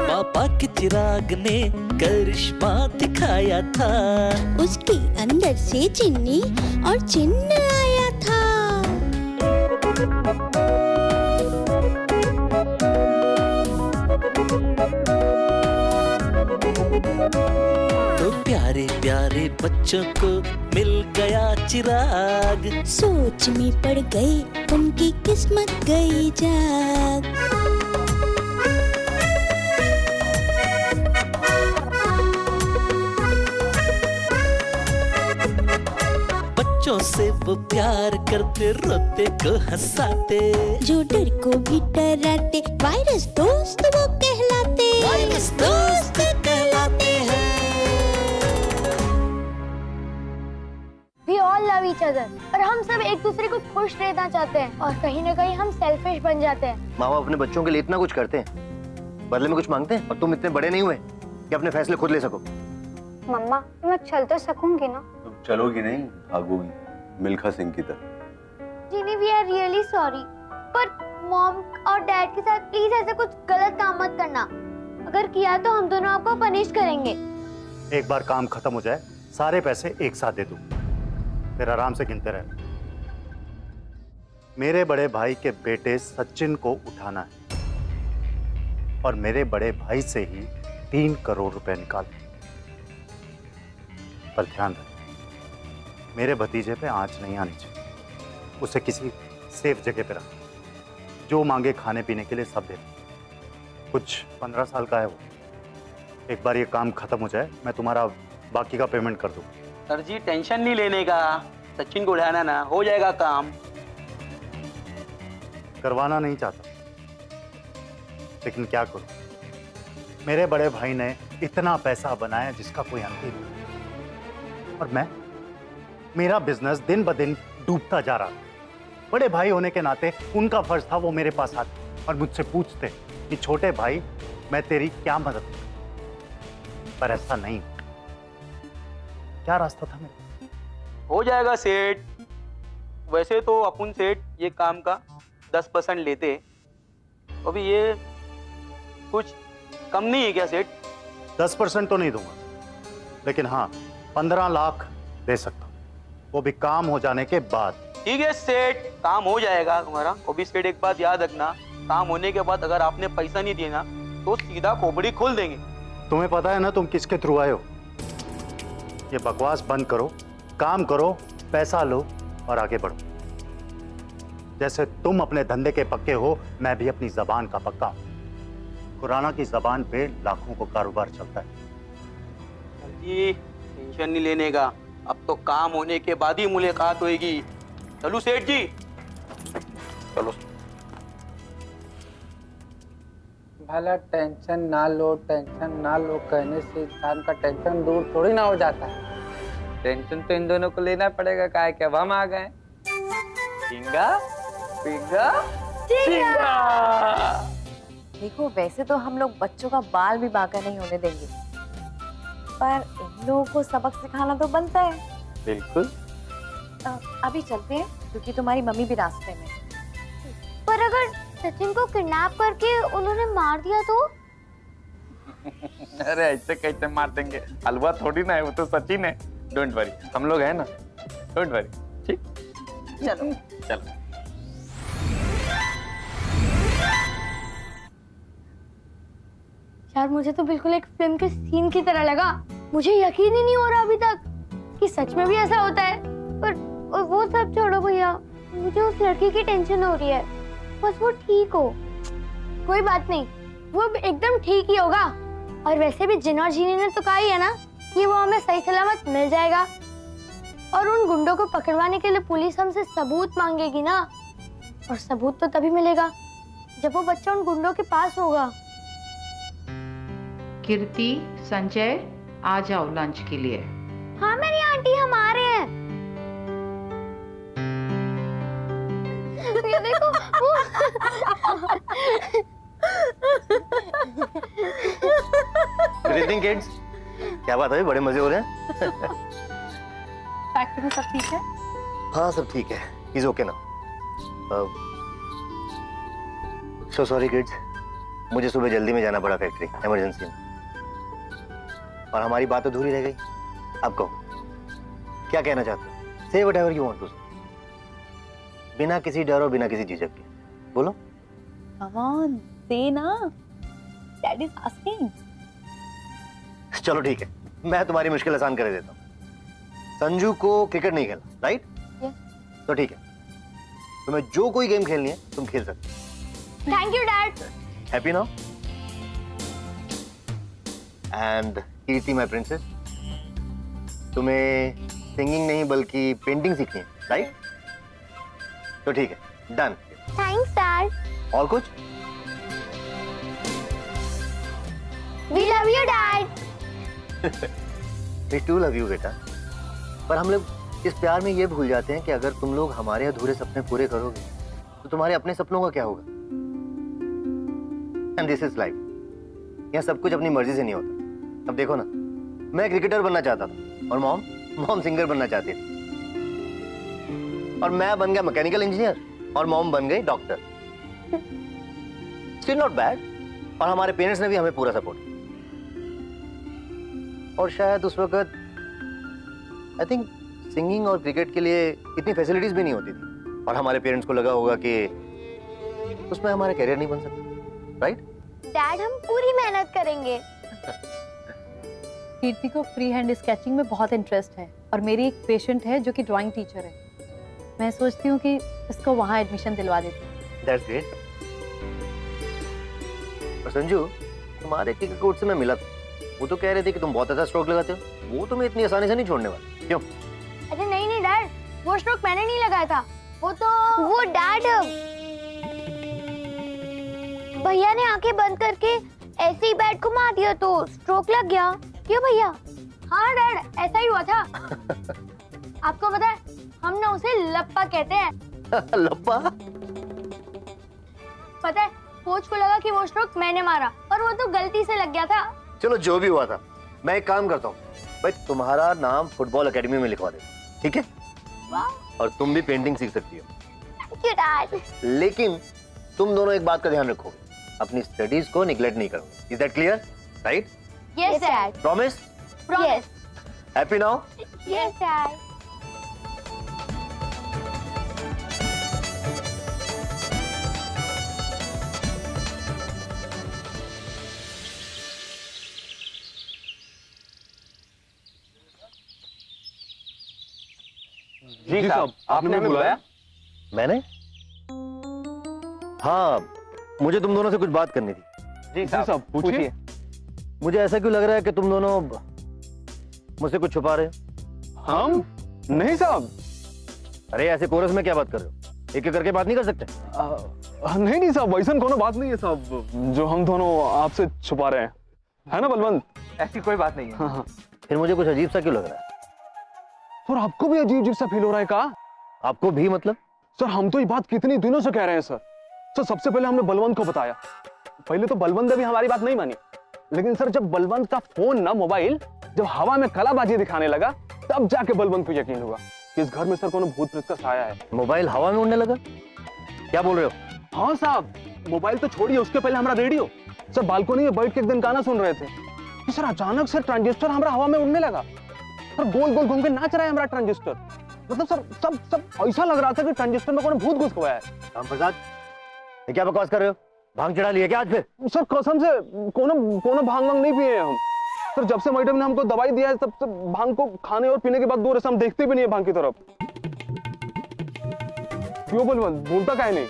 पापा के चिराग ने करिश्मा दिखाया था, उसके अंदर से चिन्नी और चिन्ह आया था। तो प्यारे प्यारे बच्चों को मिल गया चिराग, सोच में पड़ गई उनकी किस्मत गई जाग। बच्चों से वो प्यार करते, रोते को हंसाते, जो डर को भी डराते, वायरस दोस्त वो कहलाते, वायरस दोस्त कहलाते हैं। We all love each other और हम सब एक दूसरे को खुश रहना चाहते हैं और कहीं ना कहीं हम सेल्फिश बन जाते हैं। माँ बाप अपने बच्चों के लिए इतना कुछ करते हैं, बदले में कुछ मांगते हैं, और तुम इतने बड़े नहीं हुए कि अपने फैसले खुद ले सको। मम्मा मैं चल तो सकूंगी ना? तुम चलोगी नहीं, भागोगी मिल्खा सिंह की तरह। जीनी वी आर रियली सॉरी, पर मॉम और डैड के साथ प्लीज ऐसा कुछ गलत काम मत करना। अगर किया तो हम दोनों आपको पनिश करेंगे। एक बार काम खत्म हो जाए, सारे पैसे एक साथ दे दूं, फिर आराम से गिनते रहे। मेरे बड़े भाई के बेटे सचिन को उठाना है और मेरे बड़े भाई से ही 3 करोड़ रुपए निकालने। पर ध्यान रखें, मेरे भतीजे पे आंच नहीं आनी चाहिए। उसे किसी सेफ जगह पे रख, जो मांगे खाने पीने के लिए सब दे। कुछ 15 साल का है वो। एक बार ये काम खत्म हो जाए, मैं तुम्हारा बाकी का पेमेंट कर दूं। सर जी टेंशन नहीं लेने का, सचिन को उठाना ना, हो जाएगा काम। करवाना नहीं चाहता, लेकिन क्या करूं, मेरे बड़े भाई ने इतना पैसा बनाया जिसका कोई अंत ही नहीं, और मेरा बिजनेस दिन ब दिन डूबता जा रहा था। बड़े भाई होने के नाते उनका फर्ज था वो मेरे पास आते और मुझसे पूछते कि छोटे भाई मैं तेरी क्या मदद करूं, पर ऐसा नहीं। क्या रास्ता था मेरा? हो जाएगा सेठ। वैसे तो अपन सेठ ये काम का 10% लेते, अभी ये कुछ कम नहीं है क्या सेठ? 10% तो नहीं दूंगा, लेकिन हाँ 15 लाख दे सकता हूं, वो भी काम हो जाने के बाद। ठीक है सेठ, काम हो जाएगा तुम्हारा। वो भी सेठ एक बात याद रखना, काम होने के बाद अगर आपने पैसा नहीं दिया ना तो सीधा खोपड़ी खोल देंगे। तुम्हें पता है ना तुम किसके थ्रू आए हो? ये बकवास बंद करो, काम करो, पैसा लो और आगे बढ़ो। जैसे तुम अपने धंधे के पक्के हो, मैं भी अपनी जबान का पक्का हूं। खुराना की जबान पे लाखों को कारोबार चलता है। जी टेंशन नहीं लेने का, अब तो काम होने के बाद ही मुलाकात होगी। चलो सेठ जी, चलो। भला टेंशन ना लो, टेंशन ना लो कहने से इंसान का टेंशन दूर थोड़ी ना हो जाता है। टेंशन तो इन दोनों को लेना पड़ेगा, क्या है कि अब हम आ गए। पिंगा पिंगा पिंगा। देखो वैसे तो हम लोग बच्चों का बाल भी बांका नहीं होने देंगे, पर इन लोगों को सबक सिखाना तो बनता है। बिल्कुल। अभी चलते हैं क्योंकि तुम्हारी मम्मी भी रास्ते में। पर अगर सचिन को किडनैप करके उन्होंने मार दिया तो? अरे ऐसे कैसे मार देंगे, हलवा थोड़ी ना है, वो तो सचिन है। डोंट वरी, हम लोग हैं ना, डोंट वरी। ठीक, चलो चलो। यार मुझे तो बिल्कुल एक फिल्म के सीन की तरह लगा। मुझे यकीन ही नहीं हो रहा अभी तक कि सच में भी ऐसा होता है। पर वो सब छोड़ो भैया, मुझे उस लड़की की टेंशन हो रही है। बस वो ठीक हो, कोई बात नहीं, वो एकदम ठीक ही होगा। और वैसे भी जिन और जीनी ने तो कहा ही है ना कि वो हमें सही सलामत मिल जाएगा। और उन गुंडों को पकड़वाने के लिए पुलिस हमसे सबूत मांगेगी ना, और सबूत तो तभी मिलेगा जब वो बच्चा उन गुंडों के पास होगा। कीर्ति, संजय आ जाओ लंच के लिए। हाँ मेरी आंटी, हम आ रहे हैं। ये देखो गुड इवनिंग किड्स। क्या बात है, बड़े मजे हो रहे हैं? फैक्ट्री में सब ठीक है? हाँ सब ठीक है, इज ओके ना। सो सॉरी किड्स, मुझे सुबह जल्दी में जाना पड़ा फैक्ट्री, इमरजेंसी में, और हमारी बात अधूरी रह गई। अब कहो क्या कहना चाहते हो? Say whatever you want to से, बिना किसी डर और बिना किसी झिझक के बोलो। Come on, say ना. Dad is asking. चलो ठीक है, मैं तुम्हारी मुश्किल आसान कर देता हूँ। संजू को क्रिकेट नहीं खेलना, राइट? Yes. तो ठीक है, तुम्हें जो कोई गेम खेलनी है तुम खेल सकते हो। Thank you dad. Happy now? And Kirti my princess, तुम्हें सिंगिंग नहीं बल्कि पेंटिंग सीखनी है, राइट? तो ठीक है, डन। Thanks dad. और कुछ? We love you dad. We too love you बेटा, पर हम लोग इस प्यार में ये भूल जाते हैं कि अगर तुम लोग हमारे अधूरे सपने पूरे करोगे तो तुम्हारे अपने सपनों का क्या होगा? एंड दिस इज लाइफ, यहाँ सब कुछ अपनी मर्जी से नहीं होता। अब देखो ना, मैं क्रिकेटर बनना चाहता था और मॉम सिंगर बनना चाहती थी, और मैं बन गया मैकेनिकल इंजीनियर और मॉम बन गई डॉक्टर। स्टिल नॉट बैड, और हमारे पेरेंट्स ने भी हमें पूरा सपोर्ट किया। और शायद उस वक्त आई थिंक सिंगिंग और क्रिकेट के लिए इतनी फैसिलिटीज भी नहीं होती थी, और हमारे पेरेंट्स को लगा होगा कि उसमें हमारा करियर नहीं बन सकता, राइट? डैड हम पूरी मेहनत करेंगे। कीर्ति को फ्री हैंड स्केचिंग में बहुत इंटरेस्ट है, और मेरी एक पेशेंट है जो कि ड्राइंग टीचर है। मैं सोचती हूँ कि इसको वहाँ एडमिशन दिलवा देती हूँ। That's great. और संजू, तुम्हारे क्रिकेट कोच से मैं मिला था, वो तो कह रहे थे कि तुम बहुत अच्छा स्ट्रोक लगाते हो, वो तुम्हें इतनी आसानी से नहीं छोड़ने वाले। क्यों? अरे नहीं डैड, वो स्ट्रोक मैंने नहीं लगाया था, वो डैड भैया ने आंखें बंद करके ऐसे ही बैट घुमा दिया तो स्ट्रोक लग गया। क्यों भैया? हाँ डैड, ऐसा ही हुआ था। आपको पता है, हम ना उसे लप्पा कहते हैं। लप्पा? पता है, कोच को लगा कि वो स्ट्रोक मैंने मारा, और वो तो गलती से लग गया था। चलो जो भी हुआ था, मैं एक काम करता हूँ भाई, तुम्हारा नाम फुटबॉल एकेडमी में लिखवा दे, ठीक है? और तुम भी पेंटिंग सीख सकती हो। Thank you dad. लेकिन तुम दोनों एक बात का ध्यान रखोगे, अपनी स्टडीज को निगलेक्ट नहीं करोगे। Is that clear? Right? Yes dad. Promise? Yes. Happy now? Yes dad. जी साहब, आपने हमें बुलाया? मैंने? हाँ, मुझे तुम दोनों से कुछ बात करनी थी। जी साहब, पूछिए। मुझे ऐसा क्यों लग रहा है कि तुम दोनों मुझसे कुछ छुपा रहे हो? हम? नहीं साहब। अरे ऐसे कोरस में क्या बात कर रहे हो? एक एक करके बात नहीं कर सकते? नहीं साहब, वैसा कोनो बात नहीं है साहब, जो हम दोनों आपसे छुपा रहे हैं, है ना बलवंत? ऐसी कोई बात नहीं है। हाँ। फिर मुझे कुछ अजीब सा क्यों लग रहा है? सर आपको भी अजीब अजीब सा फील हो रहा है का? आपको भी मतलब? सर हम तो ये बात कितनी दिनों से कह रहे हैं सर। सर सबसे पहले हमने बलवंत को बताया, पहले तो बलवंत ने भी हमारी बात नहीं मानी, लेकिन सर जब बलवंत का फोन ना मोबाइल जब हवा में कलाबाजी दिखाने लगा, तब जाके बलवंत को यकीन हुआ कि इस घर में सर कोनो भूत प्रेत का साया है। मोबाइल हवा में उड़ने लगा? क्या बोल रहे हो? हाँ साहब, मोबाइल तो छोड़िए, उसके पहले हमारा रेडियो। सर बालकोनी में बैठ के एक दिन गाना सुन रहे थे कि सर अचानक से ट्रांजिस्टर हमारा हवा में उड़ने लगा, सर गोल गोल घूम के नाच रहा है हमारा ट्रांजिस्टर। मतलब सर सब ऐसा लग रहा था कि ट्रांजिस्टर में कोनो भूत घुस गया है। राम प्रसाद, ये क्या बकवास कर रहे हो? भांग चढ़ा लिया क्या आज फिर? सर कसम से कोनो भांग वांग नहीं पिए हम। सर जब से मैडम ने हमको दवाई दिया है, तब से भांग को खाने और पीने के बाद दूर से हम देखते भी नहीं है भांग की तरफ। क्यों बलवंत, भूलता काहे नहीं?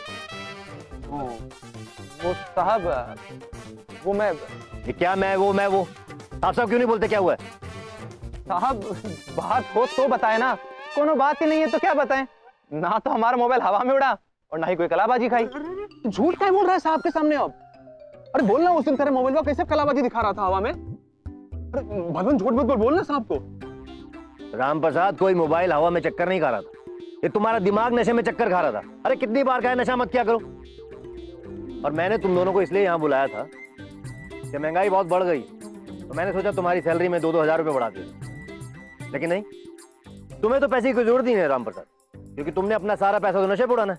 वो साहब, वो मैं ये क्या मैं वो आप सब क्यों नहीं बोलते? क्या हुआ है? साहब बात हो तो बताए ना, कोनो बात ही नहीं है तो क्या बताएं? ना तो हमारा मोबाइल हवा में उड़ा और ना ही कोई कलाबाजी खाई। झूठ क्या बोल रहा है साहब के सामने अब? अरे बोलना, उस दिन तेरे मोबाइल में कैसे कलाबाजी दिखा रहा था हवा में? अरे भगवान झूठ मत बोलना साहब को। राम प्रसाद, कोई मोबाइल हवा में चक्कर नहीं खा रहा था, ये तुम्हारा दिमाग नशे में चक्कर खा रहा था। अरे कितनी बार कहा नशा मत क्या करो। और मैंने तुम दोनों को इसलिए यहाँ बुलाया था कि महंगाई बहुत बढ़ गई, तो मैंने सोचा तुम्हारी सैलरी में 2-2 हजार रुपए बढ़ा दिया। लेकिन नहीं, तुम्हें तो पैसे की कोई जरूरत ही नहीं है राम प्रसाद, क्योंकि तुमने अपना सारा पैसा तो नशे पे उड़ाना है।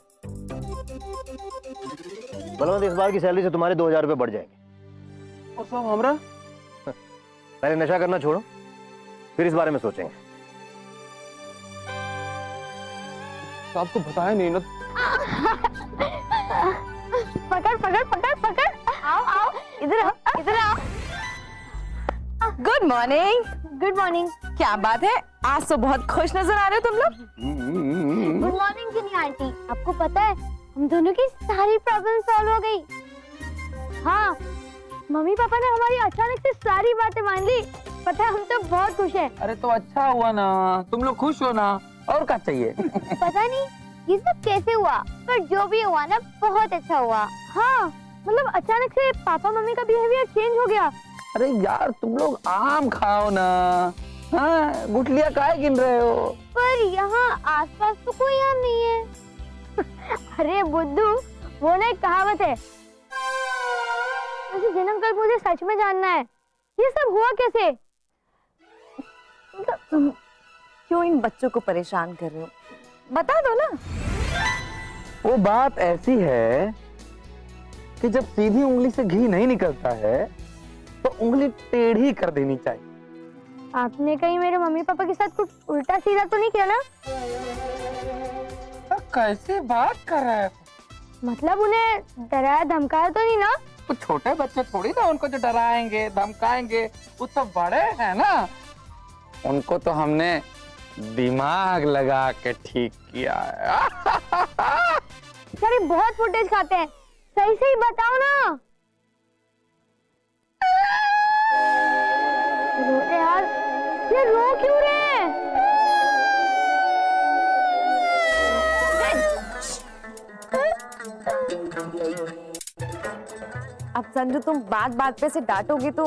बलवंत, इस बार की सैलरी से तुम्हारे 2000 रुपए बढ़ जाएंगे। और साहब हमरा पहले नशा करना छोड़ो, फिर इस बारे में सोचेंगे। साहब को बताया नहीं ना। पकड़ पकड़ पकड़ पकड़, आओ आओ, इधर आओ इधर आओ। Good morning. Good morning. क्या बात है, आज तो बहुत खुश नजर आ रहे हो तुम लोग। गुड मॉर्निंग जिनी आंटी, आपको पता है हम दोनों की सारी प्रॉब्लम सॉल्व हो गई। हाँ, मम्मी पापा ने हमारी अचानक से सारी बातें मान ली। पता है, हम तो बहुत खुश हैं। अरे तो अच्छा हुआ ना, तुम लोग खुश हो ना, और क्या चाहिए। पता नहीं ये सब कैसे हुआ, पर जो भी हुआ ना बहुत अच्छा हुआ। हाँ, मतलब अचानक से पापा मम्मी का बिहेवियर चेंज हो गया। अरे यार तुम लोग आम खाओ ना, हाँ गुठलियाँ काहे गिन रहे हो। पर यहाँ आसपास तो कोई आम नहीं है। अरे बुद्धू, वो ना एक कहावत है। वैसे जिन अंकल, मुझे सच में जानना है ये सब हुआ कैसे। तुम क्यों इन बच्चों को परेशान कर रहे हो, बता दो ना। वो बात ऐसी है कि जब सीधी उंगली से घी नहीं निकलता है तो उंगली टेढ़ी कर देनी चाहिए। आपने कहीं मेरे मम्मी पापा के साथ कुछ उल्टा सीधा तो नहीं किया ना। तो कैसे बात कर रहा है, मतलब उन्हें डराया धमकाया तो नहीं ना। तो छोटे बच्चे थोड़ी ना उनको जो डराएंगे धमकाएंगे, वो तो बड़े हैं ना। उनको तो हमने दिमाग लगा के ठीक किया है। सर, बहुत फुटेज खाते हैं, सही सही बताओ ना। रो यार, ये रो क्यों रहे हैं। अब संजू तुम बात बात पे से डांटोगे तो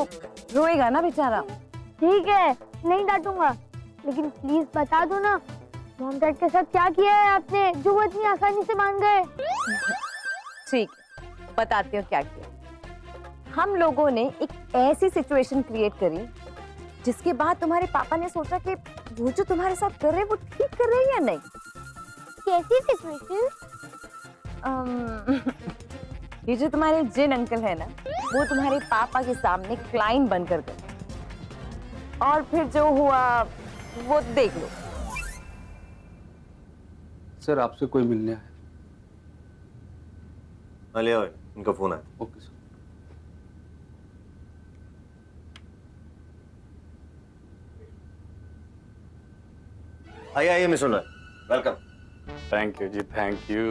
रोएगा ना बेचारा। ठीक है, नहीं डांटूंगा, लेकिन प्लीज बता दो ना मॉम डैड के साथ क्या किया है आपने जो वो इतनी आसानी से मान गए। ठीक, बताती हूँ क्या किया। हम लोगों ने एक ऐसी सिचुएशन क्रिएट करी जिसके बाद तुम्हारे पापा ने सोचा कि वो जो तुम्हारे साथ कर रहे हैं वो ठीक कर रहे हैं या नहीं। कैसी सिचुएशन। ये जो तुम्हारे जिन अंकल है ना, वो तुम्हारे पापा के सामने क्लाइंट बनकर गए, और फिर जो हुआ वो देख लो। सर आपसे कोई मिलने आया। ले आओ, उनका फोन आया। Okay sir. आइए आइए mister Roy, welcome. Thank you ji, thank you.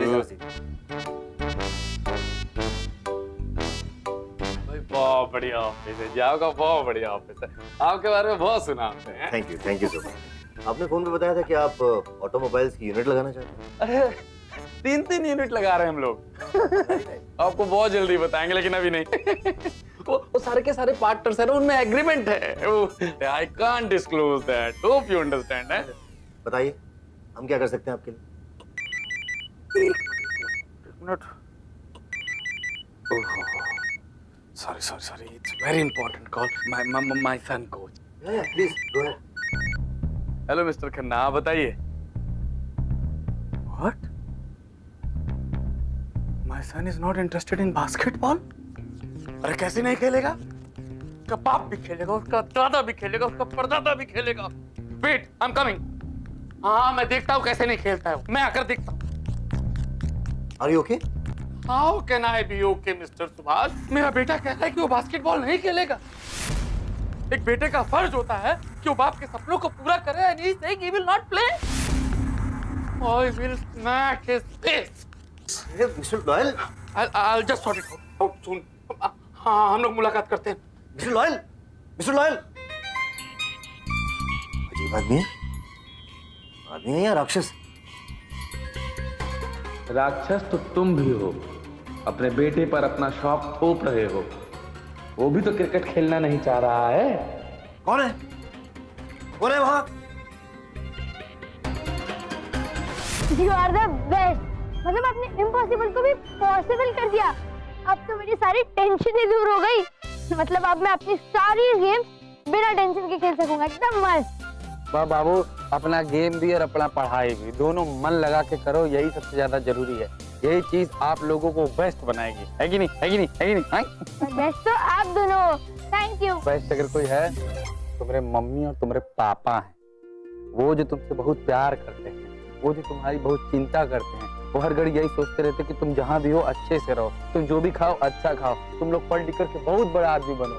भाई बहुत बढ़िया ऑफिस है जी, आपका बहुत बढ़िया ऑफिस है। आपके बारे में बहुत सुना आपने। Thank you so much. आपने फोन पे बताया था कि आप ऑटोमोबाइल्स की यूनिट लगाना चाहते हैं। अरे 3 यूनिट लगा रहे हैं हम लोग। आपको बहुत जल्दी बताएंगे, लेकिन अभी नहीं। वो सारे के सारे पार्टनर्स हैं ना, उनमें एग्रीमेंट है। I can't disclose that, hope you understand. है, बताइए हम क्या कर सकते हैं आपके लिए। Sorry, it's very important call. My son coach. Yeah, please go ahead. Hello mister Khanna, आप बताइए। What? My son is not interested in basketball? अरे कैसे नहीं खेलेगा? उसका बाप भी खेलेगा, उसका दादा भी खेलेगा, उसका परदादा भी खेलेगा। Wait, I'm coming. हाँ, मैं देखता हूँ कैसे नहीं खेलता है, मैं आकर देखता हूँ। Are you okay? How can I be okay, Mr. Subhash? मेरा बेटा कह रहा है कि वो बास्केटबॉल नहीं खेलेगा। एक बेटे का फर्ज होता है कि वो बाप के सपनों को पूरा करे, and he is saying he will not play. I will smack his face. Hey, Mr. Loyal. I'll just sort it out soon. हाँ, हम लोग मुलाकात करते हैं। Mr. Loyal. Mr. Loyal. अजीब आदमी है। आदमी है या राक्षस? राक्षस तो तुम भी हो, अपने बेटे पर अपना शौक थोप रहे हो। वो भी तो क्रिकेट खेलना नहीं चाह रहा है। कौन है? कौन है वहां? You are the best. मतलब आपने इम्पॉसिबल को भी पॉसिबल कर दिया। अब तो मेरी सारी टेंशन ही दूर हो गई। मतलब अब मैं अपनी सारी गेम्स बिना टेंशन के खेल सकूंगा, एकदम मस्त। बाबू, अपना गेम भी और अपना पढ़ाई भी दोनों मन लगा के करो, यही सबसे ज्यादा जरूरी है। यही चीज आप लोगों को बेस्ट बनाएगी, है कि नहीं, है कि नहीं, है कि नहीं? बेस्ट तो आप दोनों, थैंक यू। बेस्ट अगर कोई है तुम्हारे मम्मी और तुम्हारे पापा हैं, वो जो तुमसे बहुत प्यार करते हैं, वो जो तुम्हारी बहुत चिंता करते हैं, वो हर घड़ी यही सोचते रहते कि तुम जहाँ भी हो अच्छे से रहो, तुम जो भी खाओ अच्छा खाओ, तुम लोग पढ़ लिख करके बहुत बड़ा आदमी बनो।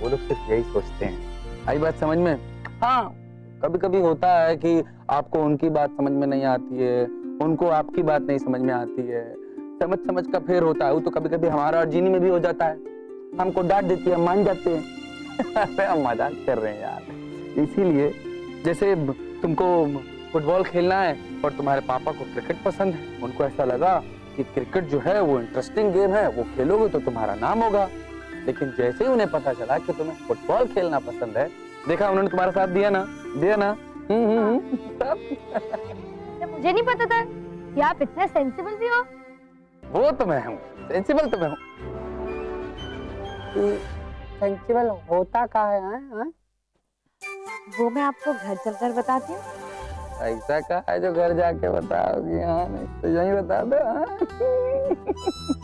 वो लोग सिर्फ यही सोचते हैं। आई बात समझ में? हाँ, कभी कभी होता है कि आपको उनकी बात समझ में नहीं आती है, उनको आपकी बात नहीं समझ में आती है, समझ समझ का फेर होता है। वो तो कभी कभी हमारा और जीनी में भी हो जाता है, हमको डांट देती है, मान जाते हैं। अरे हम मजाक कर रहे हैं यार। इसीलिए जैसे तुमको फुटबॉल खेलना है और तुम्हारे पापा को क्रिकेट पसंद है, उनको ऐसा लगा कि क्रिकेट जो है वो इंटरेस्टिंग गेम है, वो खेलोगे तो तुम्हारा नाम होगा। लेकिन जैसे ही उन्हें पता चला कि तुम्हें फुटबॉल खेलना पसंद है, देखा उन्होंने तुम्हारा साथ दिया ना, दिया ना। मुझे नहीं पता था कि आप इतने सेंसिबल भी हो। वो तो मैं हूँ, सेंसिबल तो मैं हूँ। सेंसिबल होता क्या है? वो मैं आपको घर चलकर बताती हूँ। ऐसा कहा है जो घर जाके बताओगी? हाँ, नहीं तो यही बता दो।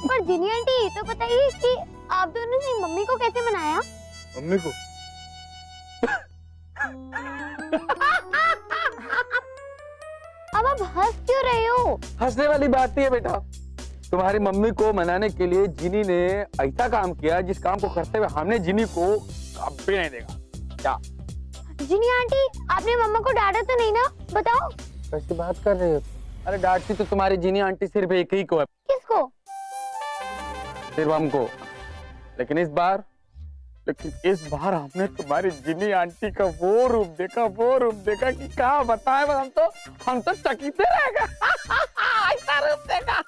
पर जिनी आंटी ये तो बताइए कि आप दोनों ने मम्मी को कैसे मनाया? मम्मी को अब आप हंस क्यों रहे हो? हंसने वाली बात नहीं है बेटा। तुम्हारी मम्मी को मनाने के लिए जिनी ने ऐसा काम किया जिस काम को करते हुए हमने जिनी को कभी नहीं देखा। क्या जिनी आंटी, आपने मम्मा को डांटा तो नहीं ना? बताओ। कैसी बात कर रहे हो? अरे डांटती तो तुम्हारी जिनी आंटी सिर्फ एक ही को है। किसको? सिर्फ हमको। लेकिन इस बार हमने तुम्हारी जिनी आंटी का वो रूप देखा कि क्या बताएं, हम तो चकित रह गए। ऐसा रूप देखा।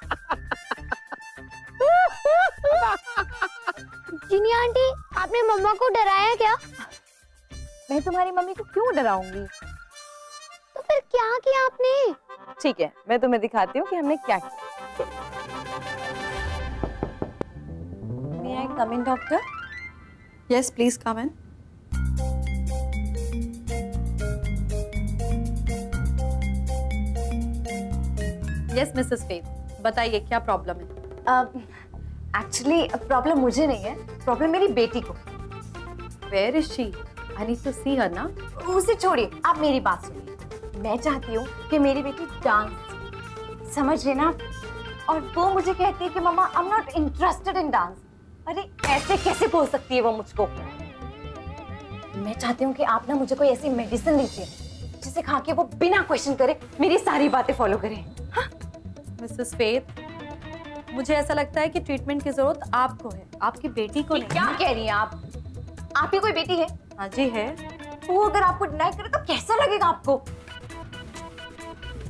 जिनी आंटी, आपने मम्मा को डराया क्या? मैं तुम्हारी मम्मी को क्यों डराऊंगी? तो फिर क्या किया आपने? ठीक है, मैं तुम्हें दिखाती हूँ कि हमने क्या किया। May I come in, doctor? Yes, please come in. Yes, Mrs. Faith. बताइए क्या प्रॉब्लम है? एक्चुअली प्रॉब्लम मुझे नहीं है, प्रॉब्लम मेरी बेटी को। Where is she? I need to see her ना। उसे छोड़िए, आप मेरी बात सुनिए। मैं चाहती हूँ कि मेरी बेटी डांस, समझ रहे ना? और वो मुझे कहती है कि mama I am not interested in dance. अरे ऐसे कैसे बोल सकती है वो मुझको? मैं चाहती हूँ कि आप ना मुझे कोई ऐसी मेडिसिन दीजिए जिसे खा के वो बिना क्वेश्चन करे मेरी सारी बातें फॉलो करे। हाँ? मिसेस फेथ, मुझे ऐसा लगता है कि ट्रीटमेंट की जरूरत आपको है, आपकी बेटी को नहीं। क्या कह रही हैं आप? आपकी कोई बेटी है? हाँ जी है। वो अगर आपको डिनाई करे तो कैसा लगेगा आपको?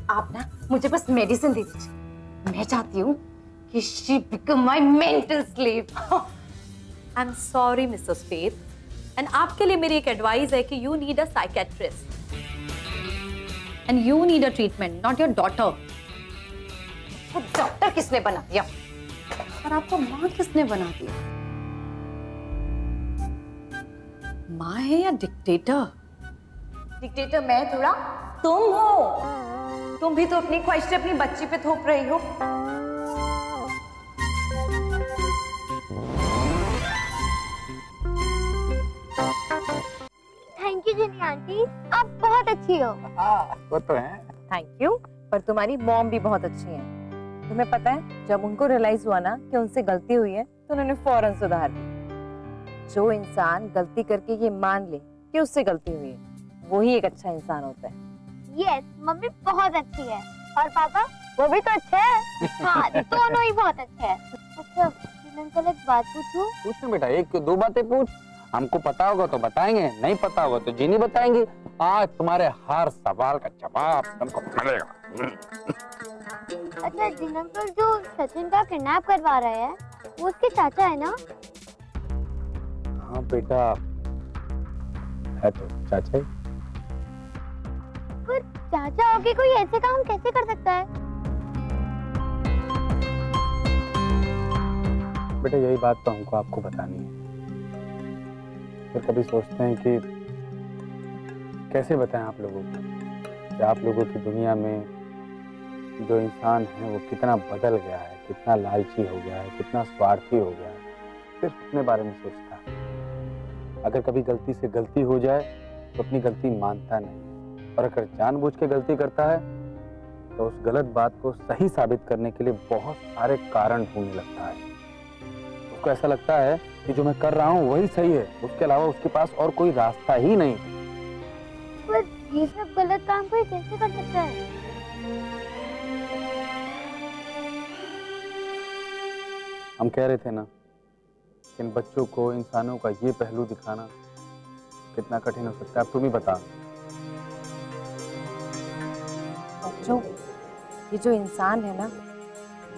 आप ना मुझे बस मेडिसिन दे दीजिए। मैं चाहती हूँ कि she become my mental slave। I am sorry Mrs faith, and आपके लिए मेरी एक एडवाइस है कि you need a psychiatrist and you need a treatment, not your daughter. वो डॉक्टर किसने बना दिया? और आपको माँ किसने बना दिया? माँ है या डिक्टेटर? डिक्टेटर मैं थोड़ा, तुम हो। तुम भी तो अपनी ख्वाहिशें अपनी बच्ची पे थोप रही हो। थैंक यू जिनी आंटी, आप बहुत अच्छी हो। वो तो है। थैंक यू, पर तुम्हारी मॉम भी बहुत अच्छी है। तुम्हें पता है, जब उनको रियलाइज हुआ ना कि उनसे गलती हुई है तो उन्होंने फौरन सुधार दी। जो इंसान गलती करके ये मान ले कि उससे गलती हुई है, वही एक अच्छा इंसान होता है। यस, मम्मी बहुत अच्छी है और पापा वो भी तो अच्छे हैं। हाँ, दोनों ही बहुत अच्छे हैं। अच्छा अंकल, एक बात पूछूं? पूछ ना बेटा, एक क्यों दो बातें पूछ। हमको पता होगा तो बताएंगे, नहीं पता होगा तो जिनी बताएंगी। आज तुम्हारे हर सवाल का जवाब तुमको मिलेगा। अच्छा जिन अंकल, जो सचिन का किडनैप करवा रहे हैं वो उसके चाचा है ना? हाँ बेटा, है तो चाचा ही। पर चाचा होके कोई ऐसे काम कैसे कर सकता है? बेटा यही बात तो हमको आपको बतानी है। फिर कभी सोचते हैं कि कैसे बताएं आप लोगों को कि आप लोगों की दुनिया में जो इंसान है वो कितना बदल गया है, कितना लालची हो गया है, कितना स्वार्थी हो गया है, सिर्फ अपने बारे में सोचता है। अगर कभी गलती से गलती हो जाए तो अपनी गलती मानता नहीं, और अगर जानबूझ के गलती करता है तो उस गलत बात को सही साबित करने के लिए बहुत सारे कारण ढूंढने लगता है। उसको ऐसा लगता है कि जो मैं कर रहा हूँ वही सही है, उसके अलावा उसके पास और कोई रास्ता ही नहीं। पर ये सब गलत काम कोई कैसे कर सकता है? हम कह रहे थे ना, इन बच्चों को इंसानों का ये पहलू दिखाना कितना कठिन हो सकता है। अब तुम ही बता। बच्चों, ये जो इंसान है ना,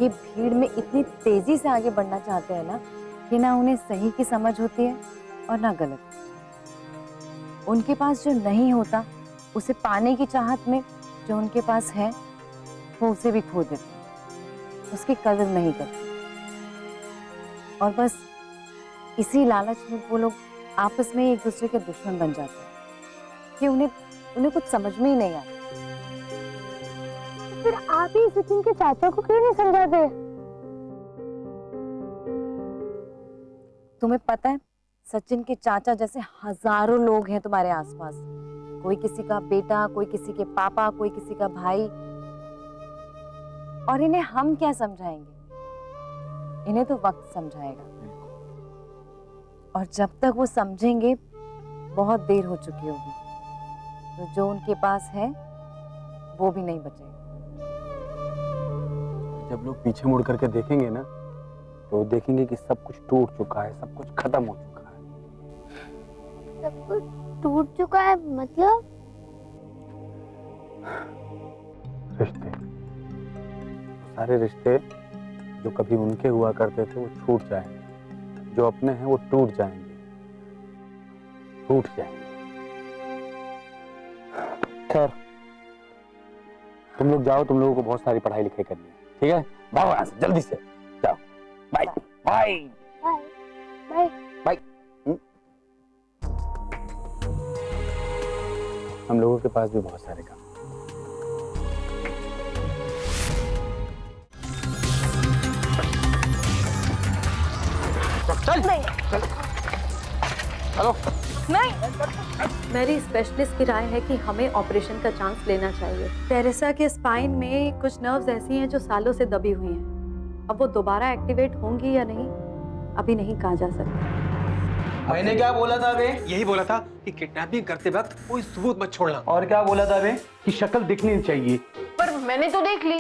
ये भीड़ में इतनी तेजी से आगे बढ़ना चाहते हैं ना कि ना उन्हें सही की समझ होती है और ना गलत। उनके पास जो नहीं होता उसे पाने की चाहत में जो उनके पास है वो उसे भी खो देते, उसकी कदर नहीं करते। और बस इसी लालच में वो लोग आपस में एक दूसरे के दुश्मन बन जाते हैं कि उन्हें कुछ समझ में ही नहीं आता। फिर आप ही सचिन के चाचा को क्यों नहीं समझाते? तुम्हें पता है, सचिन के चाचा जैसे हजारों लोग हैं तुम्हारे आसपास। कोई किसी का बेटा, कोई किसी के पापा, कोई किसी का भाई। और इन्हें हम क्या समझाएंगे? इन्हें तो वक्त समझाएगा। और जब तक वो समझेंगे बहुत देर हो चुकी होगी। तो जो उनके पास है वो भी नहीं बचेगा। जब लोग पीछे मुड़ करके देखेंगे ना तो देखेंगे कि सब कुछ टूट चुका है, सब कुछ खत्म हो चुका है। सब कुछ टूट चुका है मतलब? रिश्ते, सारे रिश्ते जो कभी उनके हुआ करते थे वो छूट जाएंगे, जो अपने हैं वो टूट जाएंगे, टूट जाएंगे। खैर, तुम लोग जाओ, तुम लोगों को बहुत सारी पढ़ाई लिखाई करनी है, ठीक है? भागो यहाँ से, जल्दी से जाओ। Bye bye bye bye. हम लोगों के पास भी बहुत सारे काम। चल हेलो, मेरी स्पेशलिस्ट की राय है कि हमें ऑपरेशन का चांस लेना चाहिए। टेरेसा के स्पाइन में कुछ नर्व्स ऐसी हैं जो सालों से दबी हुई हैं। अब वो दोबारा एक्टिवेट होंगी या नहीं अभी नहीं कहा जा सकता। मैंने क्या बोला था बे? यही बोला था कि किडनैपिंग करते वक्त कोई सबूत मत छोड़ना। और क्या बोला था बे? कि शक्ल दिखनी चाहिए। पर मैंने तो देख ली।